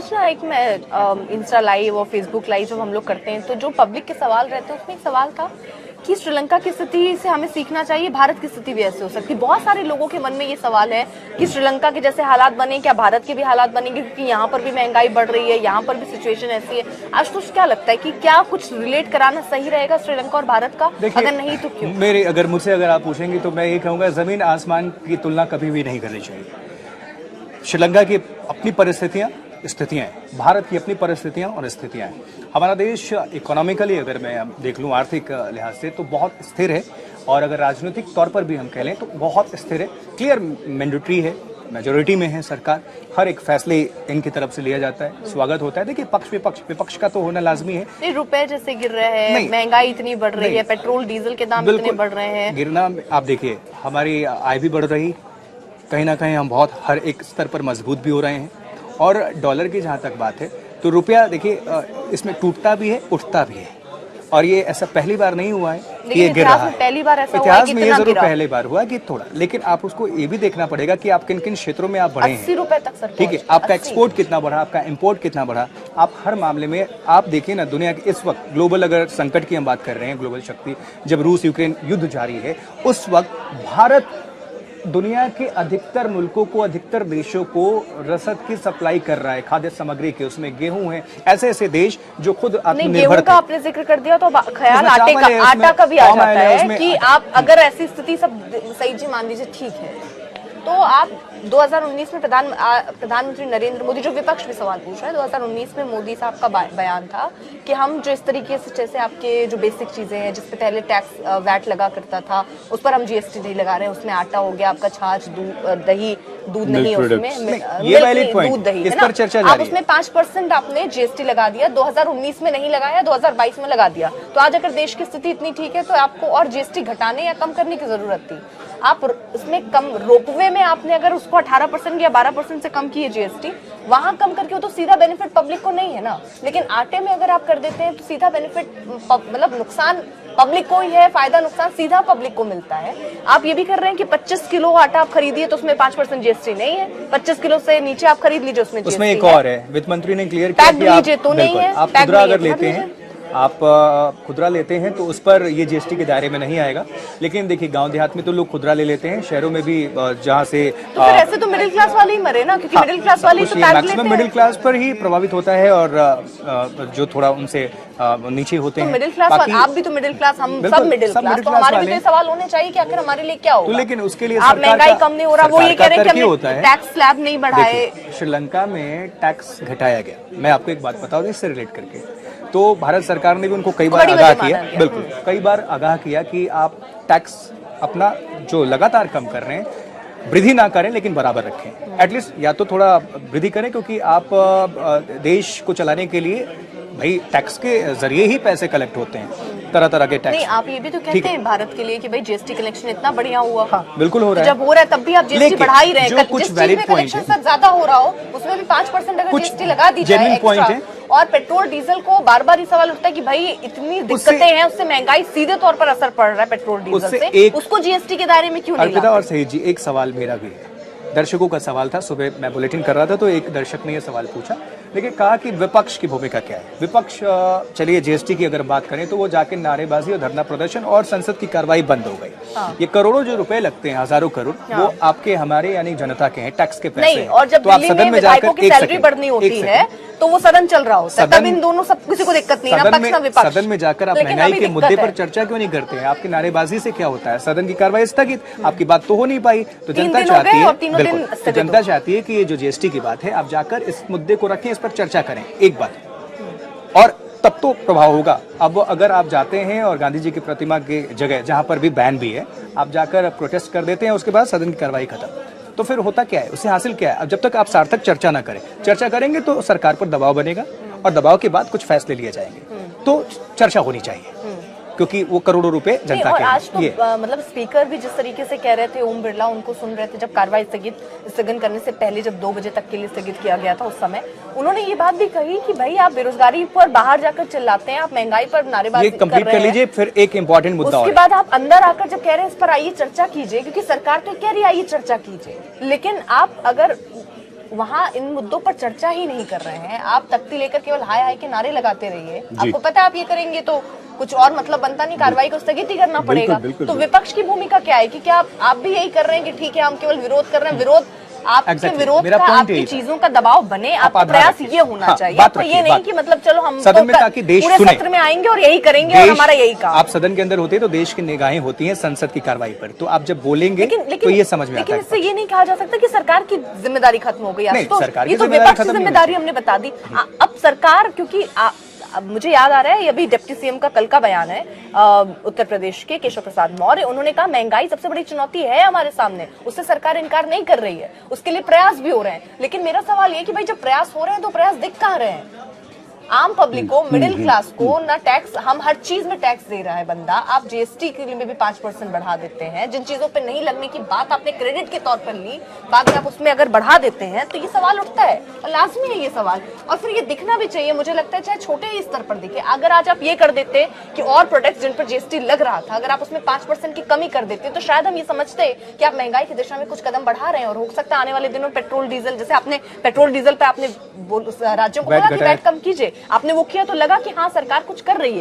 आज ना एक मैं इंस्टा लाइव और फेसबुक लाइव जब हम लोग करते हैं तो जो पब्लिक के सवाल रहते हैं उसमें एक सवाल था कि श्रीलंका की स्थिति से हमें सीखना चाहिए, भारत की स्थिति भी ऐसे हो सकती है। बहुत सारे लोगों के मन में ये सवाल है कि श्रीलंका के जैसे हालात बने क्या भारत के भी हालात बनेंगे, क्योंकि यहाँ पर भी महंगाई बढ़ रही है, यहाँ पर भी सिचुएशन ऐसी है। आशुतोष क्या लगता है कि क्या कुछ रिलेट कराना सही रहेगा श्रीलंका और भारत का? अगर नहीं तो क्यों? मुझसे अगर आप पूछेंगे तो मैं ये कहूँगा जमीन आसमान की तुलना कभी भी नहीं करनी चाहिए। श्रीलंका की अपनी स्थितियां हैं, भारत की अपनी परिस्थितियां और स्थितियां हैं। हमारा देश इकोनॉमिकली अगर मैं देख लूं, आर्थिक लिहाज से तो बहुत स्थिर है, और अगर राजनीतिक तौर पर भी हम कह लें तो बहुत स्थिर है। क्लियर मैंडेटरी है, मेजोरिटी में है सरकार, हर एक फैसले इनकी तरफ से लिया जाता है, स्वागत होता है। देखिए विपक्ष का तो होना लाजमी है। रुपए जैसे गिर रहे हैं, महंगाई इतनी बढ़ रही है, पेट्रोल डीजल के दाम इतने बढ़ रहे हैं, गिरना आप देखिए, हमारी आय भी बढ़ रही, कहीं ना कहीं हम बहुत हर एक स्तर पर मजबूत भी हो रहे हैं। और डॉलर की जहाँ तक बात है तो रुपया देखिए इसमें टूटता भी है, उठता भी है, और ये ऐसा पहली बार नहीं हुआ है कि ये गिर रहा है। पहली बार ऐसा इतिहास में ये जरूर पहली बार हुआ कि थोड़ा, लेकिन आप उसको ये भी देखना पड़ेगा कि आप किन किन क्षेत्रों में आप बढ़े हैं। 80 रुपए तक सर, ठीक है, आपका एक्सपोर्ट कितना बढ़ा, आपका इंपोर्ट कितना बढ़ा, आप हर मामले में आप देखिए ना। दुनिया के इस वक्त ग्लोबल अगर संकट की हम बात कर रहे हैं, ग्लोबल शक्ति, जब रूस यूक्रेन युद्ध जारी है, उस वक्त भारत दुनिया के अधिकतर मुल्कों को, अधिकतर देशों को रसद की सप्लाई कर रहा है, खाद्य सामग्री के, उसमें गेहूं है, ऐसे ऐसे देश जो खुद आत्मनिर्भर थे। का आपने जिक्र कर दिया तो ख्याल आटा का भी आ जाता है कि आप अगर ऐसी स्थिति सब सही जी मान लीजिए ठीक है, तो आप 2019 में प्रधानमंत्री नरेंद्र मोदी, जो विपक्ष भी सवाल पूछ रहा है, 2019 में मोदी साहब का बयान था कि हम जो इस तरीके से, जैसे आपके जो बेसिक चीजें हैं जिस पे पहले टैक्स वैट लगा करता था, उस पर हम जीएसटी नहीं लगा रहे हैं। उसमें आटा हो गया, आपका छाछ, दही, दूध नहीं है उसमें, दूध दही है ना, आप उसमें 5% आपने जीएसटी लगा दिया, 2019 में नहीं लगाया, 2022 में लगा दिया। तो आज अगर देश की स्थिति इतनी ठीक है तो आपको और जीएसटी घटाने या कम करने की जरूरत थी। आप उसमें कम, रोपवे में आपने अगर उसको 18% या 12% से कम की है जीएसटी, वहां कम करके, वो तो सीधा बेनिफिट पब्लिक को नहीं है ना। लेकिन आटे में अगर आप कर देते हैं तो सीधा बेनिफिट, मतलब नुकसान पब्लिक को ही है, फायदा नुकसान सीधा पब्लिक को मिलता है। आप ये भी कर रहे हैं कि 25 किलो आटा आप खरीदिए तो उसमें 5% जीएसटी नहीं है, 25 किलो से नीचे आप खरीद लीजिए उसमें एक और है, वित्त मंत्री ने क्लियर किया कि आप, तो नहीं है, आप खुदरा अगर लेते हैं, आप खुदरा लेते हैं तो उस पर ये जीएसटी के दायरे में नहीं आएगा। लेकिन देखिए गांव देहात में तो लोग खुदरा ले लेते हैं, शहरों में भी जहां से तो फिर ऐसे तो मिडिल क्लास वाले ही मरे ना, क्योंकि मिडिल क्लास वाले तो मैक्सिमम मिडिल क्लास पर ही प्रभावित होता है, और जो थोड़ा उनसे नीचे होते हैं मिडिल क्लास। आप भी तो मिडिल क्लास, हम सब मिडिल क्लास, तो हमारे भी तो सवाल होने चाहिए कि आखिर हमारे लिए क्या होगा। तो लेकिन उसके लिए आप महंगाई कम नहीं हो रहा, वो ये कह रहे हैं कि हमने टैक्स स्लैब नहीं बढ़ाए। श्रीलंका में टैक्स घटाया गया। मैं आपको एक बात बताऊं इससे रिलेट करके, तो भारत सरकार ने भी उनको कई बार आगाह किया, बिल्कुल कई बार आगाह किया कि आप टैक्स अपना जो लगातार कम कर रहे हैं, वृद्धि ना करें लेकिन बराबर रखें। एटलीस्ट या तो थोड़ा वृद्धि करें, क्योंकि आप देश को चलाने के लिए भाई टैक्स के जरिए ही पैसे कलेक्ट होते हैं, तरह तरह के टैक्स। नहीं, आप ये भी तो कहते हैं भारत के लिए कि भाई जीएसटी कलेक्शन इतना बढ़िया हुआ। हाँ, बिल्कुल हो रहा है। जब हो रहा है तब भी आप जीएसटी बढ़ा ही रहे हैं। कुछ वैलिड पॉइंट है, ज्यादा हो रहा हो उसमें भी 5% अगर जीएसटी लगा दी जाए एक्स्ट्रा, और पेट्रोल डीजल को बार बार ये सवाल उठता है कि भाई इतनी दिक्कतें हैं, उससे महंगाई सीधे तौर पर असर पड़ रहा है पेट्रोल डीजल से, उसको जीएसटी के दायरे में क्यों नहीं लाते? और सही जी, एक सवाल मेरा भी है, दर्शकों का सवाल था। सुबह मैं बुलेटिन कर रहा था तो एक दर्शक ने यह सवाल पूछा, लेकिन कहा कि विपक्ष की भूमिका क्या है। विपक्ष, चलिए जीएसटी की अगर बात करें तो वो जाके नारेबाजी और धरना प्रदर्शन, और संसद की कार्रवाई बंद हो गई। हाँ। ये करोड़ों जो रुपए लगते हैं, हजारों करोड़, हाँ, वो आपके, हमारे यानी जनता के हैं, टैक्स के पैसे हैं। और जब तो दिल्ली में विधायकों की सैलरी बढ़नी होती है तो वो सदन चल रहा होता है, तब इन दोनों सब किसी को दिक्कत नहीं है। सदन में जाकर आप महंगाई के मुद्दे पर चर्चा क्यों नहीं करते हैं? आपकी नारेबाजी से क्या होता है? सदन की कार्रवाई स्थगित, आपकी बात तो हो नहीं पाई। तो जनता चाहती है कि ये जो जीएसटी की बात है, आप जाकर इस मुद्दे को रखें, इस पर चर्चा करें एक बार, और तब तो प्रभाव होगा। अब अगर आप जाते हैं और गांधी जी की प्रतिमा की जगह, जहां पर भी बैन भी है, आप जाकर प्रोटेस्ट कर देते हैं, उसके बाद सदन की कार्रवाई खत्म, तो फिर होता क्या है, उससे हासिल क्या है? अब जब तक आप सार्थक चर्चा ना करें, चर्चा करेंगे तो सरकार पर दबाव बनेगा, और दबाव के बाद कुछ फैसले लिए जाएंगे। तो चर्चा होनी चाहिए, क्योंकि वो करोड़ों रुपए जनता के। आज तो मतलब स्पीकर भी जिस तरीके से कह रहे थे, ओम बिरला उनको सुन रहे थे जब कार्रवाई स्थगन करने से पहले, जब 2 बजे तक के लिए स्थगित किया गया था, उस समय उन्होंने ये बात भी कही कि भाई आप बेरोजगारी पर बाहर जाकर चिल्लाते हैं, आप महंगाई पर नारेबाजी कर रहे हैं। कर लीजिए, फिर एक इम्पोर्टेंट मुद्दा उसके बाद आप अंदर आकर जब कह रहे हैं इस पर आइए चर्चा कीजिए, क्योंकि सरकार तो कह रही है आइए चर्चा कीजिए, लेकिन आप अगर वहाँ इन मुद्दों पर चर्चा ही नहीं कर रहे हैं। आप तख्ती लेकर केवल हाय हाय के नारे लगाते रहिए। आपको पता है आप ये करेंगे तो कुछ और मतलब बनता नहीं, कार्रवाई को स्थगित ही करना पड़ेगा। तो विपक्ष की भूमिका क्या है कि क्या आप भी यही कर रहे हैं कि ठीक है हम केवल विरोध कर रहे हैं, विरोध आपके विरोध का आपकी चीजों का दबाव बने, आपका प्रयास ये होना चाहिए। आपको ये नहीं कि मतलब चलो हम सदन में ताकि देश पूरे सत्र में आएंगे और यही करेंगे और हमारा यही काम। आप सदन के अंदर होते हैं तो देश की निगाहें होती हैं संसद की कार्रवाई पर, तो आप जब बोलेंगे तो ये समझ में आता है। लेकिन इससे ये नहीं कहा जा सकता कि सरकार की जिम्मेदारी खत्म हो गई। तो सरकार ये तो विपक्ष की जिम्मेदारी हमने बता दी। अब सरकार, क्योंकि अब मुझे याद आ रहा है, ये अभी डिप्टी सीएम का कल का बयान है उत्तर प्रदेश के केशव प्रसाद मौर्य, उन्होंने कहा महंगाई सबसे बड़ी चुनौती है हमारे सामने, उससे सरकार इनकार नहीं कर रही है, उसके लिए प्रयास भी हो रहे हैं। लेकिन मेरा सवाल ये कि भाई जब प्रयास हो रहे हैं तो प्रयास दिख कहाँ रहे हैं? आम पब्लिक को, मिडिल क्लास को ना टैक्स, हम हर चीज में टैक्स दे रहा है बंदा। आप जीएसटी के लिए भी 5% बढ़ा देते हैं, जिन चीजों पे नहीं लगने की बात आपने क्रेडिट के तौर पर ली, बाद में आप उसमें अगर बढ़ा देते हैं तो ये सवाल उठता है और लाजमी है ये सवाल। और फिर ये दिखना भी चाहिए, मुझे लगता है चाहे छोटे ही स्तर पर दिखे। अगर आज आप ये कर देते कि और प्रोडक्ट्स जिन पर जीएसटी लग रहा था, अगर आप उसमें 5% की कमी कर देते तो शायद हम ये समझते कि आप महंगाई की दिशा में कुछ कदम बढ़ा रहे हैं। और हो सकता है आने वाले दिनों में पेट्रोल डीजल, जैसे आपने पेट्रोल डीजल पे आपने राज्यों को बोला कि वैट कम कीजिए, आपने वो किया तो लगा कि हाँ सरकार कुछ कर रही है।